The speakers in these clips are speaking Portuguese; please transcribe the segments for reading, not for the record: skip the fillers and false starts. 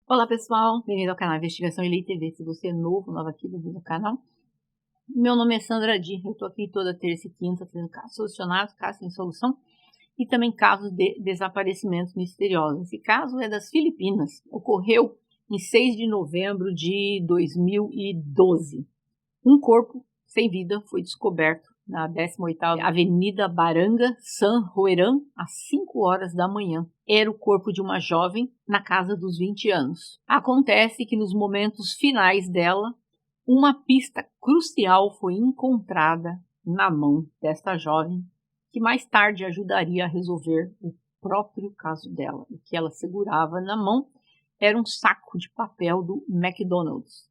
Olá pessoal, bem-vindo ao canal Investigação Ilê TV. Se você é novo aqui no canal, meu nome é Sandra Di. Eu tô aqui toda terça e quinta fazendo casos solucionados, casos sem solução e também casos de desaparecimentos misteriosos. Esse caso é das Filipinas, ocorreu em 6 de novembro de 2012. Um corpo sem vida foi descoberto na 18ª Avenida Baranga, San Roeran, às 5 horas da manhã. Era o corpo de uma jovem na casa dos 20 anos. Acontece que nos momentos finais dela, uma pista crucial foi encontrada na mão desta jovem, que mais tarde ajudaria a resolver o próprio caso dela. O que ela segurava na mão era um saco de papel do McDonald's.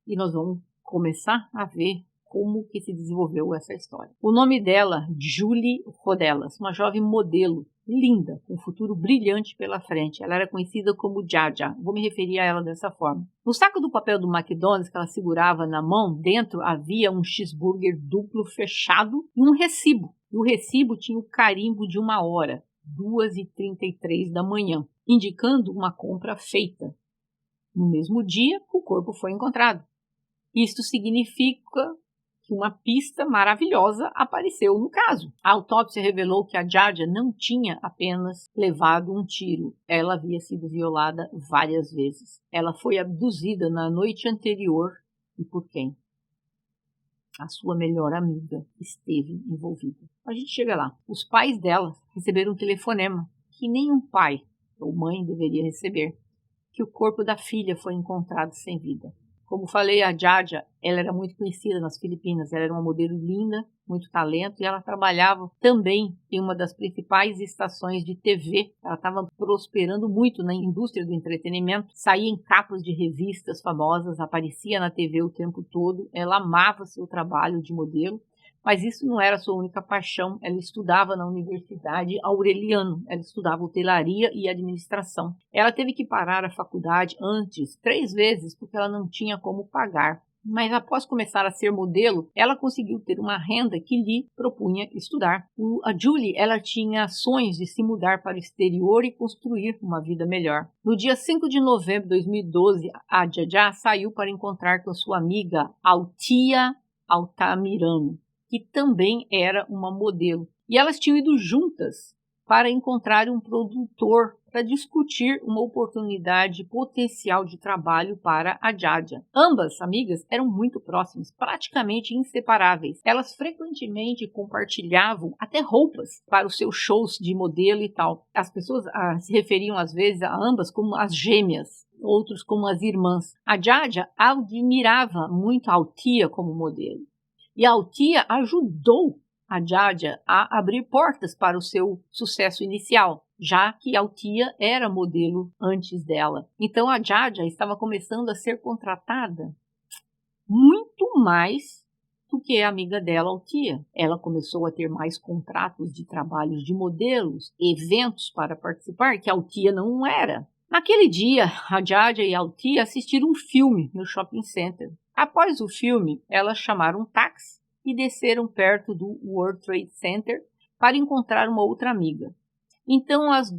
E nós vamos começar a ver como que se desenvolveu essa história. O nome dela, Julie Rodelas, uma jovem modelo, linda, com um futuro brilhante pela frente. Ela era conhecida como Jaja, vou me referir a ela dessa forma. No saco do papel do McDonald's que ela segurava na mão, dentro havia um cheeseburger duplo fechado e um recibo. E o recibo tinha o carimbo de 1 hora, 2h33 da manhã, indicando uma compra feita. No mesmo dia, o corpo foi encontrado. Isto significa que uma pista maravilhosa apareceu no caso. A autópsia revelou que a Jaja não tinha apenas levado um tiro, ela havia sido violada várias vezes. Ela foi abduzida na noite anterior e por quem? A sua melhor amiga esteve envolvida. A gente chega lá. Os pais dela receberam um telefonema que nenhum pai ou mãe deveria receber, que o corpo da filha foi encontrado sem vida. Como falei, a Jaja, ela era muito conhecida nas Filipinas, ela era uma modelo linda, muito talento, e ela trabalhava também em uma das principais estações de TV. Ela estava prosperando muito na indústria do entretenimento, saía em capas de revistas famosas, aparecia na TV o tempo todo, ela amava seu trabalho de modelo. Mas isso não era a sua única paixão. Ela estudava na Universidade Aureliano. Ela estudava hotelaria e administração. Ela teve que parar a faculdade antes 3 vezes porque ela não tinha como pagar. Mas após começar a ser modelo, ela conseguiu ter uma renda que lhe propunha estudar. A Julie, ela tinha sonhos de se mudar para o exterior e construir uma vida melhor. No dia 5 de novembro de 2012, a Jaja saiu para encontrar com sua amiga Althea Altamirano, que também era uma modelo. E elas tinham ido juntas para encontrar um produtor para discutir uma oportunidade potencial de trabalho para a Jaja. Ambas amigas eram muito próximas, praticamente inseparáveis. Elas frequentemente compartilhavam até roupas para os seus shows de modelo e tal. As pessoas se referiam às vezes a ambas como as gêmeas, outros como as irmãs. A Jaja admirava muito a Althea como modelo. E a Althea ajudou a Jaja a abrir portas para o seu sucesso inicial, já que a Althea era modelo antes dela. Então a Jaja estava começando a ser contratada muito mais do que a amiga dela, Althea. Ela começou a ter mais contratos de trabalhos de modelos, eventos para participar, que a Althea não era. Naquele dia, a Jaja e a Althea assistiram um filme no shopping center. Após o filme, elas chamaram um táxi e desceram perto do World Trade Center para encontrar uma outra amiga. Então, às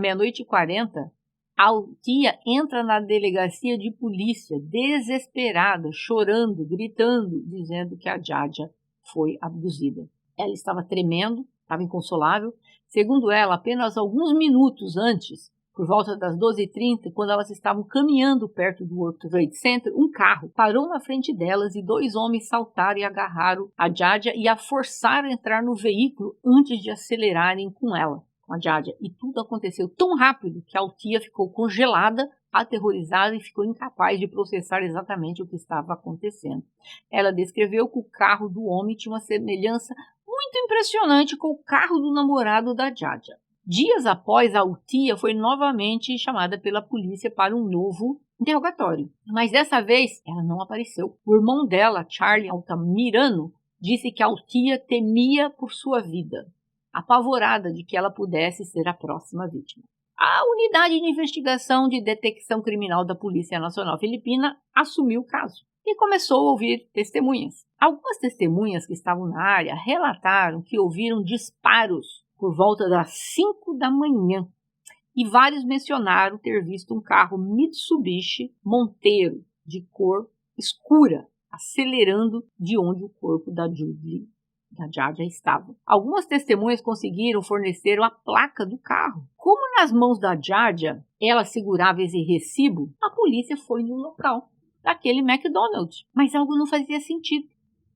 meia-noite e 40, a Althea entra na delegacia de polícia, desesperada, chorando, gritando, dizendo que a Jaja foi abduzida. Ela estava tremendo, estava inconsolável. Segundo ela, apenas alguns minutos antes, por volta das 12h30, quando elas estavam caminhando perto do World Trade Center, um carro parou na frente delas e 2 homens saltaram e agarraram a Jaja e a forçaram a entrar no veículo antes de acelerarem com ela, com a Jaja. E tudo aconteceu tão rápido que a Althea ficou congelada, aterrorizada e ficou incapaz de processar exatamente o que estava acontecendo. Ela descreveu que o carro do homem tinha uma semelhança muito impressionante com o carro do namorado da Jaja. Dias após, a Althea foi novamente chamada pela polícia para um novo interrogatório. Mas dessa vez, ela não apareceu. O irmão dela, Charlie Altamirano, disse que a Althea temia por sua vida, apavorada de que ela pudesse ser a próxima vítima. A Unidade de Investigação de Detecção Criminal da Polícia Nacional Filipina assumiu o caso e começou a ouvir testemunhas. Algumas testemunhas que estavam na área relataram que ouviram disparos por volta das 5 da manhã E vários mencionaram ter visto um carro Mitsubishi Monteiro de cor escura, acelerando de onde o corpo da Jadia estava. Algumas testemunhas conseguiram fornecer a placa do carro. Como nas mãos da Jadia ela segurava esse recibo, a polícia foi no local daquele McDonald's. Mas algo não fazia sentido.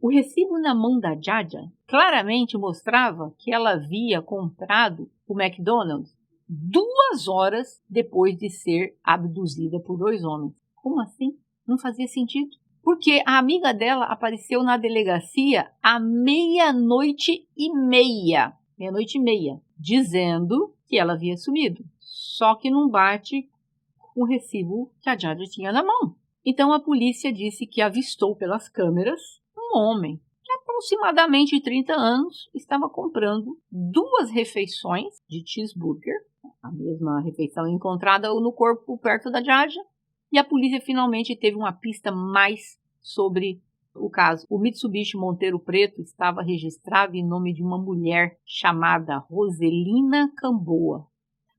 O recibo na mão da Jadia claramente mostrava que ela havia comprado o McDonald's 2 horas depois de ser abduzida por 2 homens. Como assim? Não fazia sentido. Porque a amiga dela apareceu na delegacia à 00:30, dizendo que ela havia sumido. Só que não bate com o recibo que a Jadia tinha na mão. Então a polícia disse que avistou pelas câmeras um homem de aproximadamente 30 anos estava comprando 2 refeições de cheeseburger, a mesma refeição encontrada no corpo perto da Jadia, e a polícia finalmente teve uma pista mais sobre o caso. O Mitsubishi Monteiro preto estava registrado em nome de uma mulher chamada Roselina Camboa.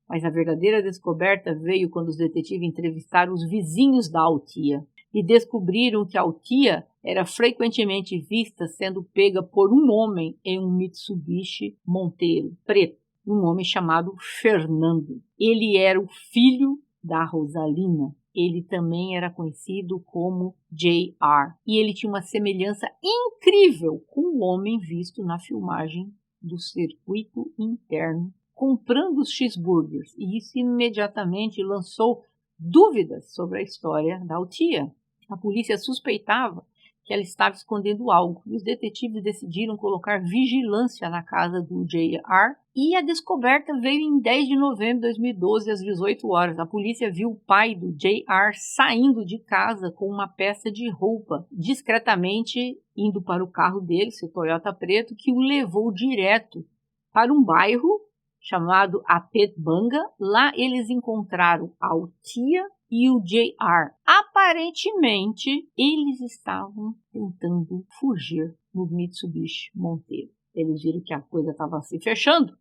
Mas a verdadeira descoberta veio quando os detetives entrevistaram os vizinhos da Altia e descobriram que a Altia era frequentemente vista sendo pega por um homem em um Mitsubishi Monteiro preto, um homem chamado Fernando. Ele era o filho da Rosalina. Ele também era conhecido como J.R. E ele tinha uma semelhança incrível com o homem visto na filmagem do circuito interno comprando os cheeseburgers. E isso imediatamente lançou dúvidas sobre a história da Altia. A polícia suspeitava que ela estava escondendo algo. E os detetives decidiram colocar vigilância na casa do J.R. E a descoberta veio em 10 de novembro de 2012, às 18 horas. A polícia viu o pai do J.R. saindo de casa com uma peça de roupa, discretamente indo para o carro dele, seu Toyota preto, que o levou direto para um bairro chamado Apetbanga. Lá eles encontraram a Altia e o J.R. Aparentemente, eles estavam tentando fugir no Mitsubishi Monteiro. Eles viram que a coisa estava se fechando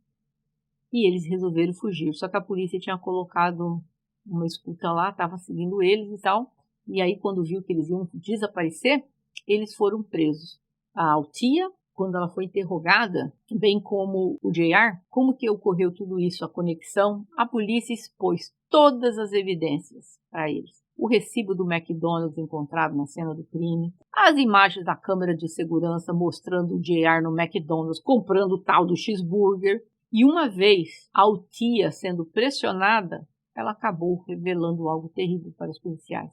e eles resolveram fugir. Só que a polícia tinha colocado uma escuta lá, estava seguindo eles e tal. E aí, quando viu que eles iam desaparecer, eles foram presos. A Altia, quando ela foi interrogada, bem como o J.R., como que ocorreu tudo isso, a conexão, a polícia expôs todas as evidências para eles. O recibo do McDonald's encontrado na cena do crime, as imagens da câmera de segurança mostrando o J.R. no McDonald's comprando o tal do cheeseburger. E uma vez a Altia sendo pressionada, ela acabou revelando algo terrível para os policiais.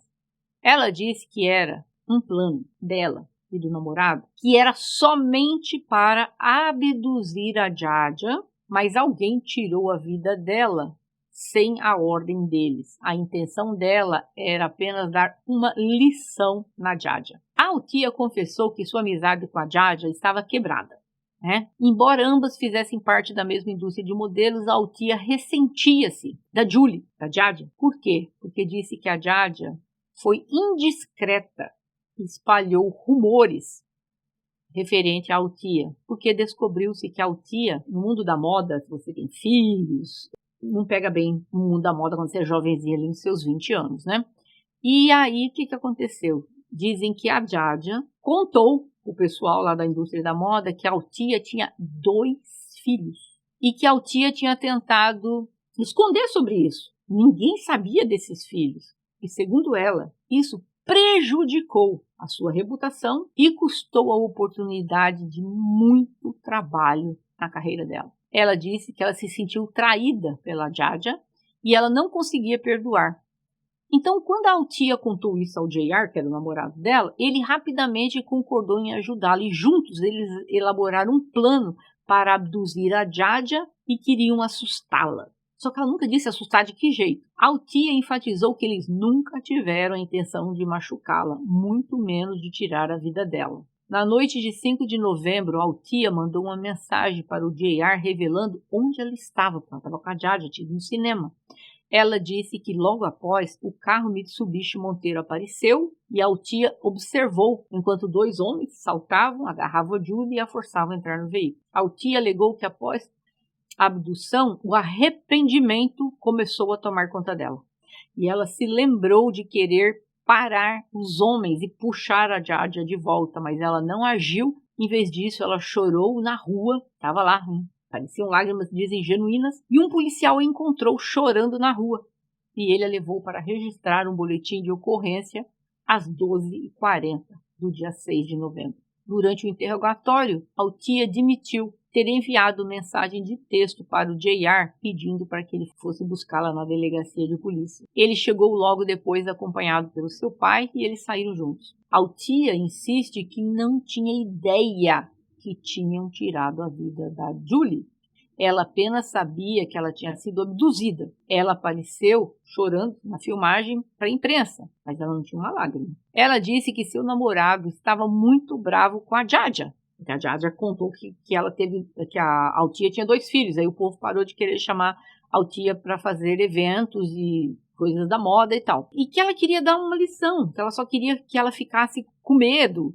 Ela disse que era um plano dela e do namorado, que era somente para abduzir a Jadia, mas alguém tirou a vida dela sem a ordem deles. A intenção dela era apenas dar uma lição na Jadia. A Altia confessou que sua amizade com a Jadia estava quebrada. Embora ambas fizessem parte da mesma indústria de modelos, a Altia ressentia-se da Julie, da Jadia. Por quê? Porque disse que a Jadia foi indiscreta, espalhou rumores referente à Altia, porque descobriu-se que a Altia, no mundo da moda, se você tem filhos, não pega bem no mundo da moda quando você é jovenzinha ali nos seus 20 anos, né? E aí, o que aconteceu? Dizem que a Jadia contou o pessoal lá da indústria da moda que a Altia tinha 2 filhos e que a Altia tinha tentado esconder sobre isso. Ninguém sabia desses filhos. E segundo ela, isso prejudicou a sua reputação e custou a oportunidade de muito trabalho na carreira dela. Ela disse que ela se sentiu traída pela Jadia e ela não conseguia perdoar. Então, quando a Altia contou isso ao J.R., que era o namorado dela, ele rapidamente concordou em ajudá-la e juntos eles elaboraram um plano para abduzir a Jadia e queriam assustá-la. Só que ela nunca disse assustar de que jeito. A Altia enfatizou que eles nunca tiveram a intenção de machucá-la, muito menos de tirar a vida dela. Na noite de 5 de novembro, a Altia mandou uma mensagem para o J.R. revelando onde ela estava, porque ela estava com a Jadia, tinha ido no cinema. Ela disse que logo após, o carro Mitsubishi Monteiro apareceu e a Altia observou enquanto 2 homens saltavam, agarravam a Julie e a forçavam a entrar no veículo. A Altia alegou que após a abdução, o arrependimento começou a tomar conta dela. E ela se lembrou de querer parar os homens e puxar a Jadia de volta, mas ela não agiu. Em vez disso, ela chorou na rua, estava lá, pareciam lágrimas, dizem, genuínas, e um policial a encontrou chorando na rua. E ele a levou para registrar um boletim de ocorrência às 12h40 do dia 6 de novembro. Durante o interrogatório, Althea admitiu ter enviado mensagem de texto para o J.R. pedindo para que ele fosse buscá-la na delegacia de polícia. Ele chegou logo depois acompanhado pelo seu pai e eles saíram juntos. Althea insiste que não tinha ideia que tinham tirado a vida da Julie. Ela apenas sabia que ela tinha sido abduzida. Ela apareceu chorando na filmagem para a imprensa, mas ela não tinha uma lágrima. Ela disse que seu namorado estava muito bravo com a Jadia. A Jadia contou que a Althea tinha 2 filhos. Aí o povo parou de querer chamar a Althea para fazer eventos e coisas da moda e tal. E que ela queria dar uma lição, que ela só queria que ela ficasse com medo,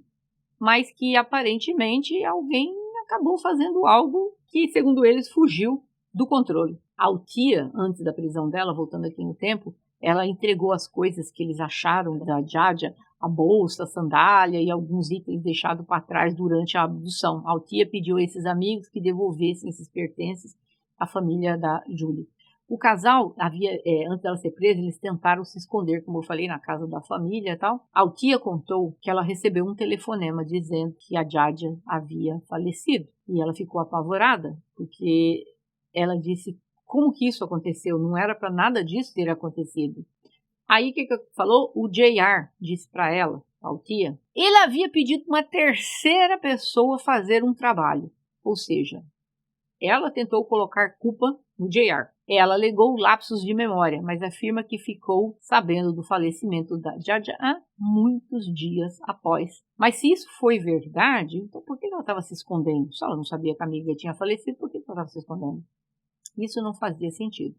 mas que aparentemente alguém acabou fazendo algo que, segundo eles, fugiu do controle. A Althea, antes da prisão dela, voltando aqui no tempo, ela entregou as coisas que eles acharam da Jadia, a bolsa, a sandália e alguns itens deixados para trás durante a abdução. A Althea pediu a esses amigos que devolvessem esses pertences à família da Julie. O casal antes dela ser presa, eles tentaram se esconder, como eu falei, na casa da família e tal. A Althea contou que ela recebeu um telefonema dizendo que a Jadia havia falecido. E ela ficou apavorada, porque ela disse, como que isso aconteceu? Não era para nada disso ter acontecido. Aí o que falou? O J.R. disse para ela, a Althea, ele havia pedido uma terceira pessoa fazer um trabalho. Ou seja, ela tentou colocar culpa no J.R. Ela alegou lapsos de memória, mas afirma que ficou sabendo do falecimento da Jadia há muitos dias após. Mas se isso foi verdade, então por que ela estava se escondendo? Se ela não sabia que a amiga tinha falecido, por que ela estava se escondendo? Isso não fazia sentido.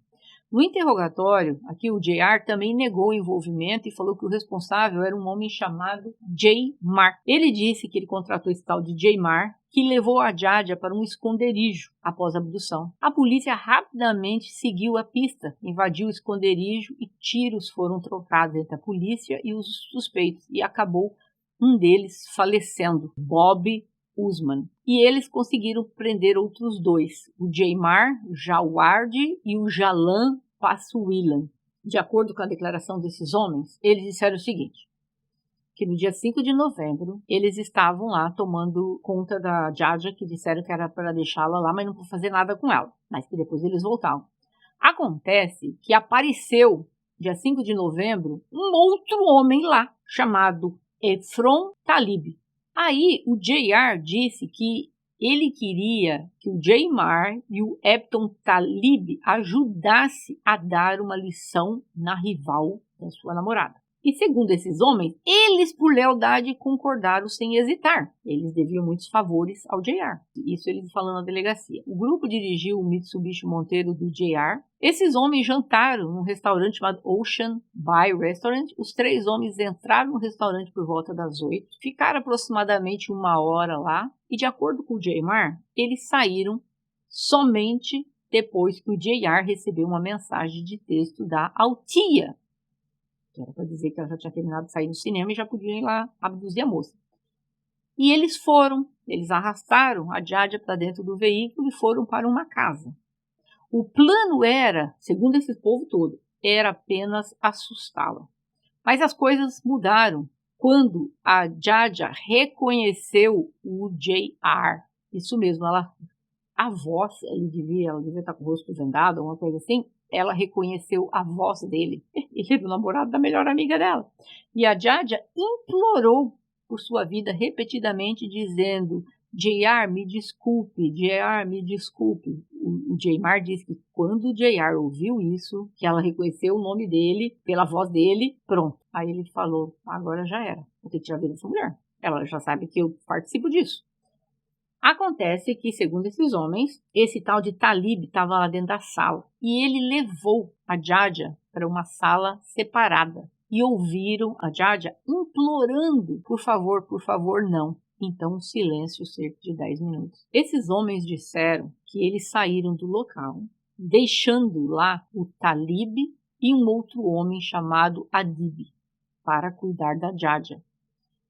No interrogatório, aqui o J.R. também negou o envolvimento e falou que o responsável era um homem chamado J. Marr. Ele disse que ele contratou esse tal de J. Marr, que levou a Jadia para um esconderijo após a abdução. A polícia rapidamente seguiu a pista, invadiu o esconderijo e tiros foram trocados entre a polícia e os suspeitos e acabou um deles falecendo, Bob Usman. E eles conseguiram prender outros 2, o Jaymar Jawad e o Jalan Passuilan. De acordo com a declaração desses homens, eles disseram o seguinte, que no dia 5 de novembro, eles estavam lá tomando conta da Jadia, que disseram que era para deixá-la lá, mas não para fazer nada com ela, mas que depois eles voltavam. Acontece que apareceu, dia 5 de novembro, um outro homem lá, chamado Efron Talib. Aí o J.R. disse que ele queria que o Jaymar e o Efron Talib ajudassem a dar uma lição na rival da sua namorada. E segundo esses homens, eles por lealdade concordaram sem hesitar. Eles deviam muitos favores ao J.R. Isso eles falando na delegacia. O grupo dirigiu o Mitsubishi Monteiro do J.R. Esses homens jantaram num restaurante chamado Ocean Bay Restaurant. Os 3 homens entraram no restaurante por volta das 8. Ficaram aproximadamente 1 hora lá. E de acordo com o J.R., eles saíram somente depois que o J.R. recebeu uma mensagem de texto da Althea. Que era para dizer que ela já tinha terminado de sair do cinema e já podiam ir lá abduzir a moça. E eles arrastaram a Jadia para dentro do veículo e foram para uma casa. O plano era, segundo esse povo todo, era apenas assustá-la. Mas as coisas mudaram quando a Jadia reconheceu o J.R. Isso mesmo, a voz, ela devia estar com o rosto vendado, uma coisa assim. Ela reconheceu a voz dele. Ele era o namorado da melhor amiga dela. E a Jadia implorou por sua vida repetidamente, dizendo, J.R., me desculpe, J.R., me desculpe. O Jaymar disse que quando o J.R. ouviu isso, que ela reconheceu o nome dele, pela voz dele, pronto. Aí ele falou, agora já era, vou ter que tirar a vida dessa mulher. Ela já sabe que eu participo disso. Acontece que, segundo esses homens, esse tal de Talib estava lá dentro da sala e ele levou a Jadia para uma sala separada e ouviram a Jadia implorando, por favor, não. Então, silêncio cerca de 10 minutos. Esses homens disseram que eles saíram do local, deixando lá o Talib e um outro homem chamado Adib para cuidar da Jaja.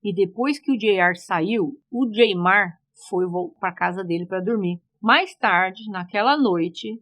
E depois que o J.R. saiu, o Jaymar foi para a casa dele para dormir. Mais tarde, naquela noite,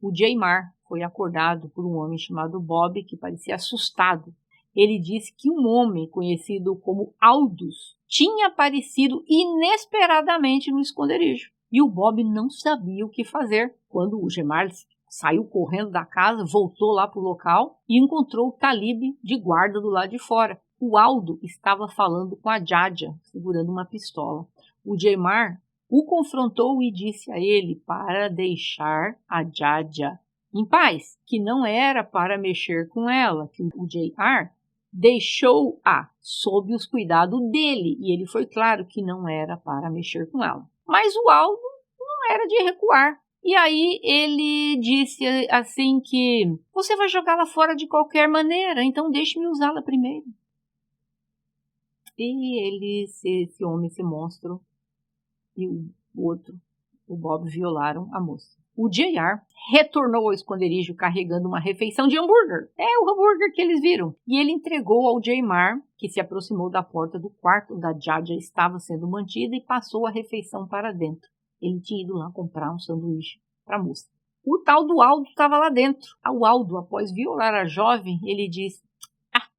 o Jaymar foi acordado por um homem chamado Bob, que parecia assustado. Ele disse que um homem conhecido como Aldous tinha aparecido inesperadamente no esconderijo. E o Bob não sabia o que fazer. Quando o Jaymar saiu correndo da casa, voltou lá para o local e encontrou o Talib de guarda do lado de fora. O Aldo estava falando com a Jaja, segurando uma pistola. O Jaymar o confrontou e disse a ele para deixar a Jaja em paz, que não era para mexer com ela, que o J.R. deixou-a sob os cuidados dele, e ele foi claro que não era para mexer com ela. Mas o Aldo não era de recuar. E aí ele disse assim que você vai jogá-la fora de qualquer maneira, então deixe-me usá-la primeiro. E esse homem, esse monstro, e o outro, o Bob, violaram a moça. O J.R. retornou ao esconderijo carregando uma refeição de hambúrguer. É o hambúrguer que eles viram. E ele entregou ao Jaymar, que se aproximou da porta do quarto onde a Jaja estava sendo mantida e passou a refeição para dentro. Ele tinha ido lá comprar um sanduíche para a moça. O tal do Aldo estava lá dentro. O Aldo, após violar a jovem, ele disse: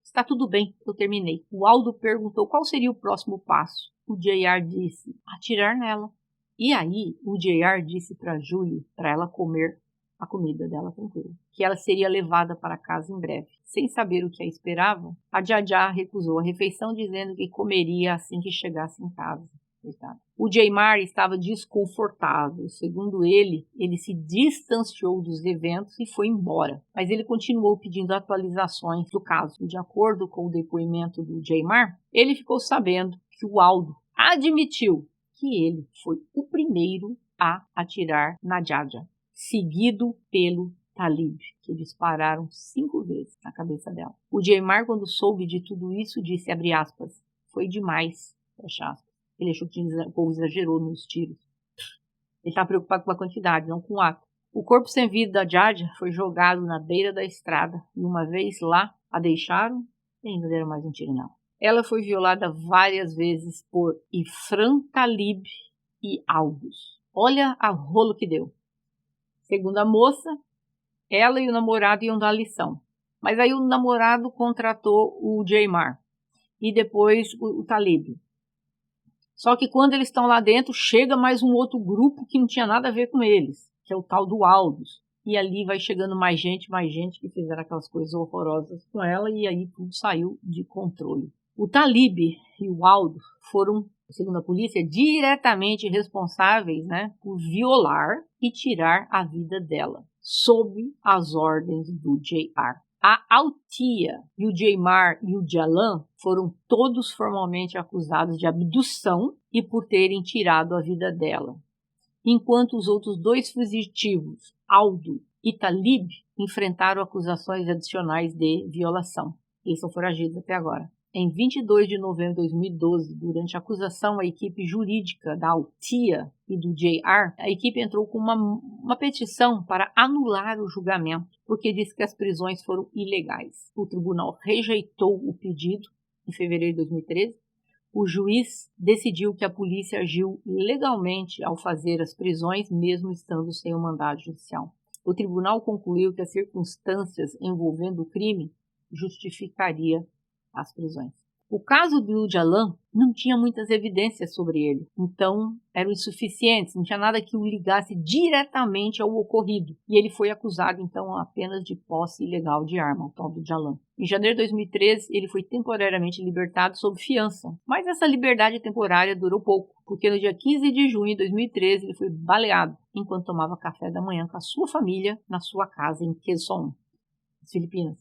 está tudo bem, eu terminei. O Aldo perguntou qual seria o próximo passo. O J.R. disse: atirar nela. E aí, o J.R. disse para Julie, para ela comer a comida dela tranquila, que ela seria levada para casa em breve. Sem saber o que a esperava, a Jaja recusou a refeição, dizendo que comeria assim que chegasse em casa. O Jaymar estava desconfortável. Segundo ele se distanciou dos eventos e foi embora. Mas ele continuou pedindo atualizações do caso. De acordo com o depoimento do Jaymar, ele ficou sabendo que o Aldo admitiu que ele foi o primeiro a atirar na Jaja, seguido pelo Talib, que dispararam 5 vezes na cabeça dela. O Jaymar, quando soube de tudo isso, disse, abre aspas, foi demais, fecha aspas. Ele achou que o povo exagerou nos tiros. Ele estava preocupado com a quantidade, não com o ato. O corpo sem vida da Jaja foi jogado na beira da estrada e uma vez lá a deixaram e ainda deram mais um tiro nela. Ela foi violada várias vezes por Ifran Talib e Aldous. Olha a rolo que deu. Segundo a moça, ela e o namorado iam dar lição. Mas aí o namorado contratou o Jaymar e depois o Talib. Só que quando eles estão lá dentro, chega mais um outro grupo que não tinha nada a ver com eles, que é o tal do Aldous. E ali vai chegando mais gente que fizeram aquelas coisas horrorosas com ela e aí tudo saiu de controle. O Talib e o Aldo foram, segundo a polícia, diretamente responsáveis, por violar e tirar a vida dela, sob as ordens do J.R. A Altia e o Jaymar e o Jalan foram todos formalmente acusados de abdução e por terem tirado a vida dela, enquanto os outros 2 fugitivos, Aldo e Talib, enfrentaram acusações adicionais de violação. Eles são foragidos até agora. Em 22 de novembro de 2012, durante a acusação à equipe jurídica da Altia e do JR, a equipe entrou com uma petição para anular o julgamento, porque disse que as prisões foram ilegais. O tribunal rejeitou o pedido em fevereiro de 2013. O juiz decidiu que a polícia agiu legalmente ao fazer as prisões, mesmo estando sem o mandado judicial. O tribunal concluiu que as circunstâncias envolvendo o crime justificaria as prisões. O caso do Jalan não tinha muitas evidências sobre ele, então eram insuficientes, não tinha nada que o ligasse diretamente ao ocorrido. E ele foi acusado, então, apenas de posse ilegal de arma, o tal do Jalan. Em janeiro de 2013, ele foi temporariamente libertado sob fiança, mas essa liberdade temporária durou pouco, porque no dia 15 de junho de 2013 ele foi baleado enquanto tomava café da manhã com a sua família na sua casa em Quezon, nas Filipinas.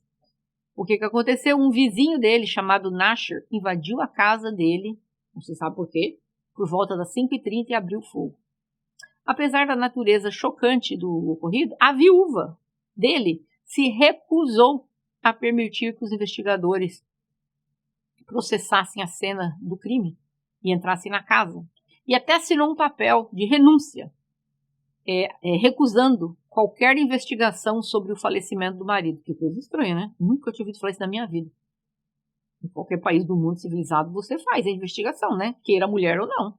O que aconteceu? Um vizinho dele, chamado Nasher, invadiu a casa dele, não se sabe por quê, por volta das 5h30 e abriu fogo. Apesar da natureza chocante do ocorrido, a viúva dele se recusou a permitir que os investigadores processassem a cena do crime e entrassem na casa. E até assinou um papel de renúncia. recusando qualquer investigação sobre o falecimento do marido. Que coisa estranha, né? Nunca tinha ouvido falar isso na minha vida. Em qualquer país do mundo civilizado você faz a investigação, né? Queira a mulher ou não.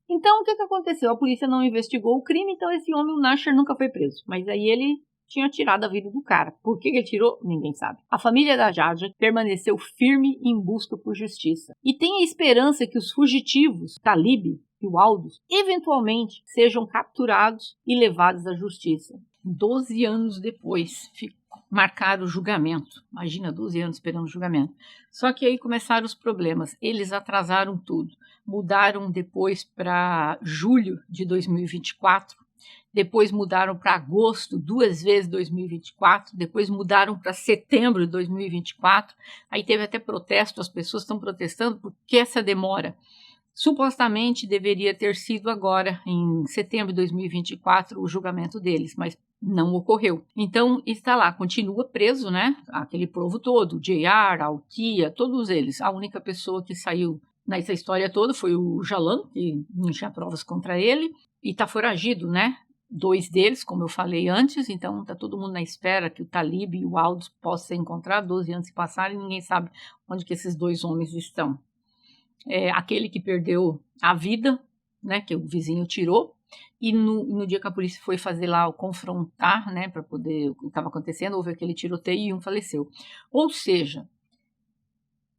Então, o que aconteceu? A polícia não investigou o crime, então esse homem, o Nasher, nunca foi preso. Mas aí ele tinha tirado a vida do cara. Por que ele tirou? Ninguém sabe. A família da Jaja permaneceu firme em busca por justiça. E tem a esperança que os fugitivos, Talib e o Aldous, eventualmente sejam capturados e levados à justiça. 12 anos depois, marcaram o julgamento. Imagina, 12 anos esperando o julgamento. Só que aí começaram os problemas. Eles atrasaram tudo. Mudaram depois para julho de 2024. Depois mudaram para agosto, 2 vezes 2024. Depois mudaram para setembro de 2024. Aí teve até protesto, as pessoas estão protestando por que essa demora. Supostamente deveria ter sido agora, em setembro de 2024, o julgamento deles, mas não ocorreu. Então, está lá, continua preso, né? Aquele povo todo, o JR, a Altia, todos eles. A única pessoa que saiu nessa história toda foi o Jalan, que não tinha provas contra ele, e está foragido, né? 2 deles, como eu falei antes, então está todo mundo na espera que o Talib e o Aldous possam ser encontrados. 12 anos se passaram e ninguém sabe onde que esses 2 homens estão. Aquele que perdeu a vida, né, que o vizinho tirou, e no dia que a polícia foi fazer lá o confrontar, né, para poder o que estava acontecendo, houve aquele tiroteio e um faleceu. Ou seja,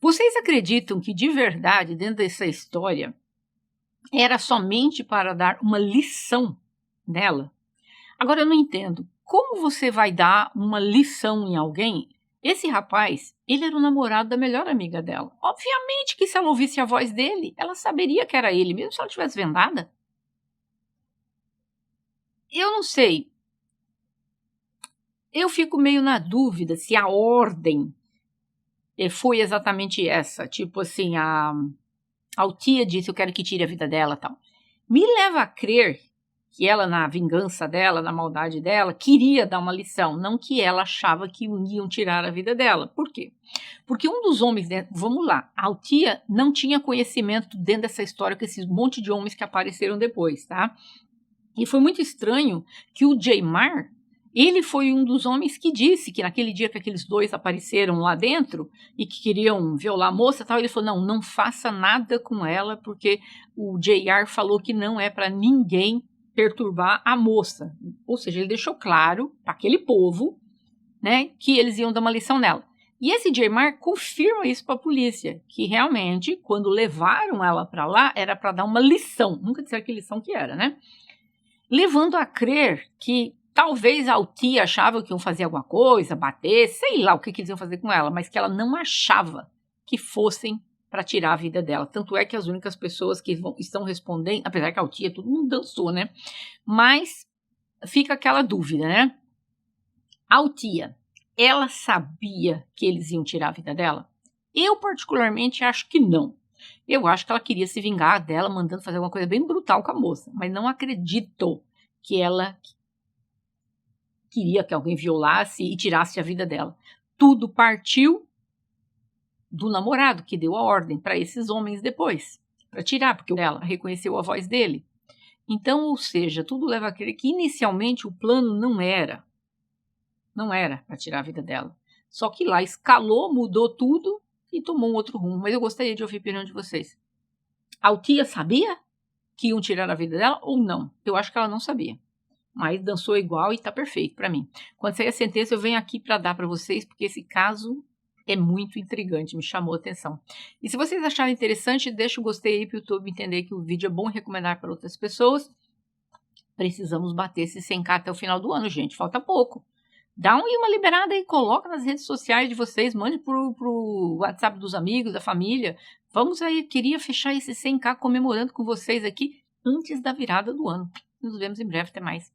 vocês acreditam que de verdade, dentro dessa história, era somente para dar uma lição nela? Agora eu não entendo, como você vai dar uma lição em alguém? Esse rapaz, ele era o namorado da melhor amiga dela. Obviamente que se ela ouvisse a voz dele, ela saberia que era ele, mesmo se ela estivesse vendada. Eu não sei. Eu fico meio na dúvida se a ordem foi exatamente essa. Tipo assim, a Altia disse, eu quero que tire a vida dela e tal. Me leva a crer que ela, na vingança dela, na maldade dela, queria dar uma lição, não que ela achava que iam tirar a vida dela. Por quê? Porque um dos homens, vamos lá, a Altia não tinha conhecimento dentro dessa história com esses monte de homens que apareceram depois, tá? E foi muito estranho que o Jaymar, ele foi um dos homens que disse que naquele dia que aqueles 2 apareceram lá dentro e que queriam violar a moça e tal, ele falou, não faça nada com ela, porque o JR falou que não é para ninguém perturbar a moça. Ou seja, ele deixou claro para aquele povo, né, que eles iam dar uma lição nela. E esse Jaymar confirma isso para a polícia, que realmente, quando levaram ela para lá, era para dar uma lição. Nunca disseram que lição que era, né? Levando a crer que talvez a Altia achava que iam fazer alguma coisa, bater, sei lá o que eles iam fazer com ela, mas que ela não achava que fossem para tirar a vida dela. Tanto é que as únicas pessoas que estão respondendo, apesar que a Altia, todo mundo dançou, né? Mas fica aquela dúvida, né? A Altia, ela sabia que eles iam tirar a vida dela? Eu, particularmente, acho que não. Eu acho que ela queria se vingar dela, mandando fazer uma coisa bem brutal com a moça. Mas não acredito que ela queria que alguém violasse e tirasse a vida dela. Tudo partiu do namorado, que deu a ordem para esses homens depois, para tirar, porque ela reconheceu a voz dele. Então, ou seja, tudo leva a crer que inicialmente o plano não era para tirar a vida dela. Só que lá escalou, mudou tudo e tomou um outro rumo. Mas eu gostaria de ouvir a opinião de vocês. A Altia sabia que iam tirar a vida dela ou não? Eu acho que ela não sabia. Mas dançou igual e tá perfeito para mim. Quando sair a sentença, eu venho aqui para dar para vocês, porque esse caso é muito intrigante, me chamou a atenção. E se vocês acharem interessante, deixa o gostei aí para o YouTube entender que o vídeo é bom recomendar para outras pessoas. Precisamos bater esse 100k até o final do ano, gente. Falta pouco. Dá uma liberada aí, coloca nas redes sociais de vocês, mande pro WhatsApp dos amigos, da família. Vamos aí, queria fechar esse 100k comemorando com vocês aqui antes da virada do ano. Nos vemos em breve, até mais.